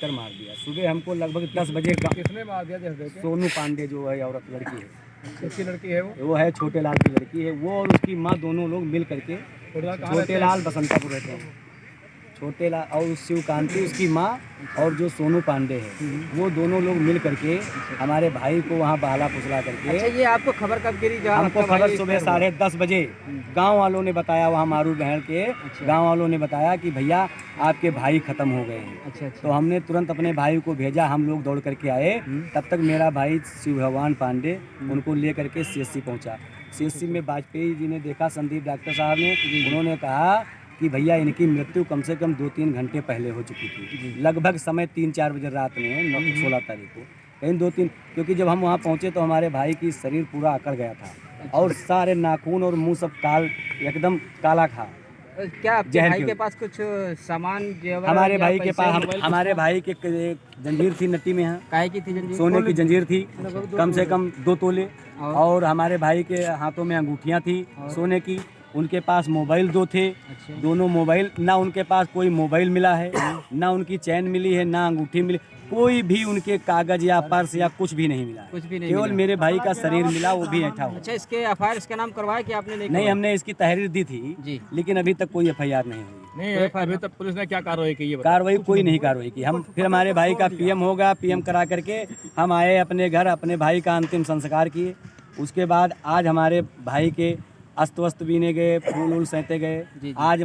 कर मार दिया। सुबह हमको लगभग 10 बजे किसने मार दिया? सोनू पांडे जो है औरत लड़की है, किसकी लड़की है वो है छोटे लाल की लड़की है। वो और उसकी माँ दोनों लोग मिल करके, छोटे लाल बसंतापुर रहते हैं, छोटे लाल और शिवकांति उसकी माँ और जो सोनू पांडे है वो दोनों लोग मिल करके हमारे भाई को वहाँ बहला फुसला करके। अच्छा, ये आपको खबर कब गिरी? हमको खबर सुबह 10:30 बजे गांव वालों ने बताया, वहाँ मारू बहन के गांव वालों ने बताया कि भैया आपके भाई खत्म हो गए हैं। अच्छा। तो हमने तुरंत अपने भाई को भेजा, हम लोग दौड़ करके आए। तब तक मेरा भाई शिव भगवान पांडे उनको ले करके CSC पहुंचा। CSC में वाजपेयी जी ने देखा, संदीप डॉक्टर साहब ने, उन्होंने कहा कि भैया इनकी मृत्यु कम से कम 2-3 घंटे पहले हो चुकी थी। लगभग समय 3-4 बजे रात में 16 तारीख को कहीं 2-3, क्योंकि जब हम वहाँ पहुँचे तो हमारे भाई की शरीर पूरा अकड़ गया था और सारे नाखून और मुंह सब एकदम काला था। क्या आपके भाई के पास कुछ सामान जेवर? हमारे भाई के पास हमारे भाई के जंजीर थी नट्टी में, काहे की थी जंजीर? सोने की जंजीर थी कम से कम 2 तोले, और हमारे भाई के हाथों में अंगूठियाँ थी सोने की। उनके पास मोबाइल 2 थे। अच्छा। दोनों मोबाइल, ना उनके पास कोई मोबाइल मिला है, ना उनकी चैन मिली है, ना अंगूठी मिली, कोई भी उनके कागज या पर्स या कुछ भी नहीं मिला। कुछ भी नहीं केवल मेरे भाई का शरीर मिला, वो भी ऐठा हुआ। अच्छा, इसके FIR इसके नाम करवाया कि आपने? नहीं, हमने इसकी तहरीर दी थी जी, लेकिन अभी तक कोई FIR नहीं हुई। नहीं, अभी तक पुलिस ने क्या कार्रवाई की? कार्रवाई कोई नहीं कार्रवाई की। हम फिर हमारे भाई का PM होगा, PM करा करके हम आए अपने घर, अपने भाई का अंतिम संस्कार किए। उसके बाद आज हमारे भाई के अस्त वस्त बीने गए, फूल वूल सैंते गए। आज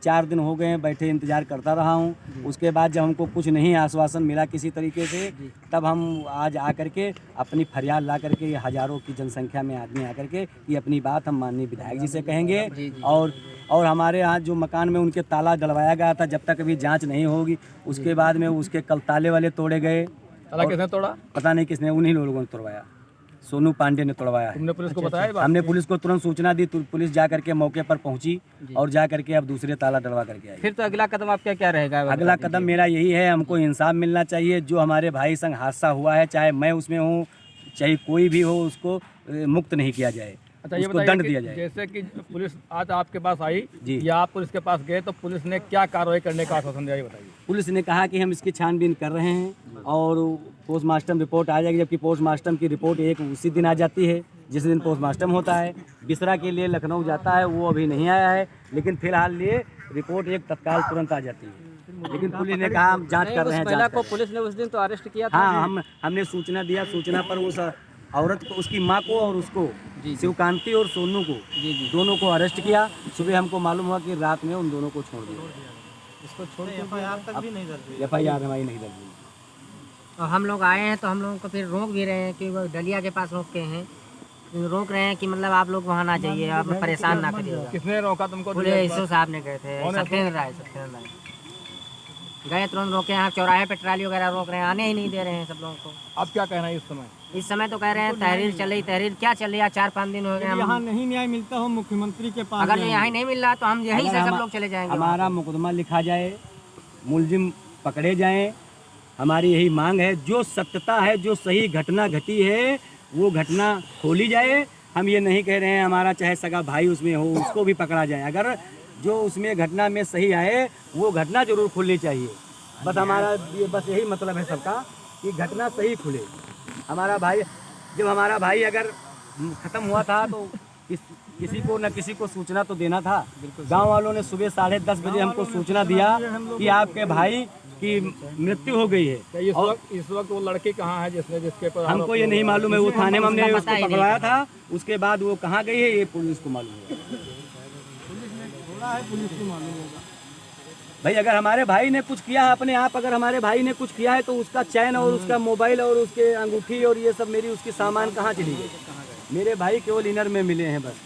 4 दिन हो गए हैं बैठे, इंतजार करता रहा हूँ। उसके बाद जब हमको कुछ नहीं आश्वासन मिला किसी तरीके से, तब हम आज आकर के अपनी फरियाद ला करके, हजारों की जनसंख्या में आदमी आकर के ये अपनी बात हम माननीय विधायक जी से कहेंगे। और हमारे यहाँ जो मकान में उनके ताला डलवाया गया था, जब तक अभी जांच नहीं होगी उसके बाद में उसके कल ताले वाले तोड़े गए। ताला किसने तोड़ा? पता नहीं किसने, उन्हीं लोगों ने तोड़वाया, सोनू पांडे ने तोड़वाया। तुमने पुलिस को बताया? हमने पुलिस को तुरंत सूचना दी, पुलिस जा करके मौके पर पहुंची और जा करके अब दूसरे ताला डलवा करके आई। फिर तो अगला कदम आपका क्या रहेगा? अगला कदम मेरा यही है, हमको इंसाफ मिलना चाहिए। जो हमारे भाई संग हादसा हुआ है, चाहे मैं उसमें हूँ चाहे कोई भी हो, उसको मुक्त नहीं किया जाए। अच्छा, ये उसको दंड दिया जाए। जैसे कि पुलिस आज आपके पास आई या आप पुलिस के पास गए, तो पुलिस ने क्या कार्रवाई करने का आश्वासन दिया, ये बताइए। पुलिस ने कहा कि हम इसकी छानबीन कर रहे हैं और पोस्टमार्टम रिपोर्ट आ जाएगी, जबकि पोस्टमार्टम की रिपोर्ट एक उसी दिन आ जाती है जिस दिन पोस्टमार्टम होता है। बिसरा के लिए लखनऊ जाता है, वो अभी नहीं आया है, लेकिन फिलहाल ये रिपोर्ट एक तत्काल तुरंत आ जाती है। लेकिन पुलिस ने कहा हम जांच कर रहे हैं। महिला को पुलिस ने उस दिन तो अरेस्ट किया था। हाँ, हमने सूचना दिया, सूचना पर उस औरत को, उसकी माँ को और उसको, शिवकांति और सोनू को, दोनों को अरेस्ट किया। सुबह हमको मालूम हुआ कि रात में उन दोनों को छोड़ दिया। इसको छोड़ FIR तक भी नहीं दर्ज हुई? FIR हमारी नहीं दर्ज हुई। और हम लोग आए हैं तो हम लोगों को फिर रोक भी रहे हैं कि वो डलिया के पास रोक के हैं, रोक रहे हैं कि मतलब आप लोग वहाँ ना जाइए, आप परेशान ना करिएगा। किसने रोका तुमको? पुलिस साहब ने गए थे, सत्येंद्र राय गए, तुरंत रोके। यहाँ चौराहे पे ट्राली वगैरह रोक रहे हैं, आने ही नहीं दे रहे हैं सब लोगों को। अब क्या कहना है इस समय? इस समय तो कह रहे हैं तहरीर चल रही, तहरीर क्या चल रही है, 4-5 दिन हो गए। यहाँ नहीं न्याय मिलता हो मुख्यमंत्री के पास, अगर यहाँ नहीं मिल रहा तो हम यहीं से सब लोग चले जाएंगे। हमारा मुकदमा लिखा जाए, मुलजिम पकड़े जाएं, हमारी यही मांग है। जो सत्यता है, जो सही घटना घटी है, वो घटना खोली जाए। हम ये नहीं कह रहे हैं हमारा चाहे सगा भाई उसमें हो, उसको भी पकड़ा जाए। अगर जो उसमें घटना में सही आए, वो घटना जरूर खुलनी चाहिए। बस हमारा बस यही मतलब है सबका कि घटना सही खुले। हमारा भाई, जब हमारा भाई अगर ख़त्म हुआ था तो किसी को न किसी को सूचना तो देना था। गांव वालों ने सुबह 10:30 बजे हमको सूचना दिया कि आपके भाई की मृत्यु हो गई है। इस वक्त वो लड़की कहाँ है जिसके पर? हमको ये नहीं मालूम है। वो थाने में हमने उसको पकड़वाया था, उसके बाद वो कहाँ गई है ये पुलिस को मालूम है। पुलिस को मालूम होगा भाई। अगर हमारे भाई ने कुछ किया है अपने आप, अगर हमारे भाई ने कुछ किया है तो उसका चैन और उसका मोबाइल और उसके अंगूठी और ये सब मेरी उसकी सामान कहाँ चली गई? मेरे भाई केवल इनर में मिले हैं बस।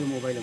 मोबाइल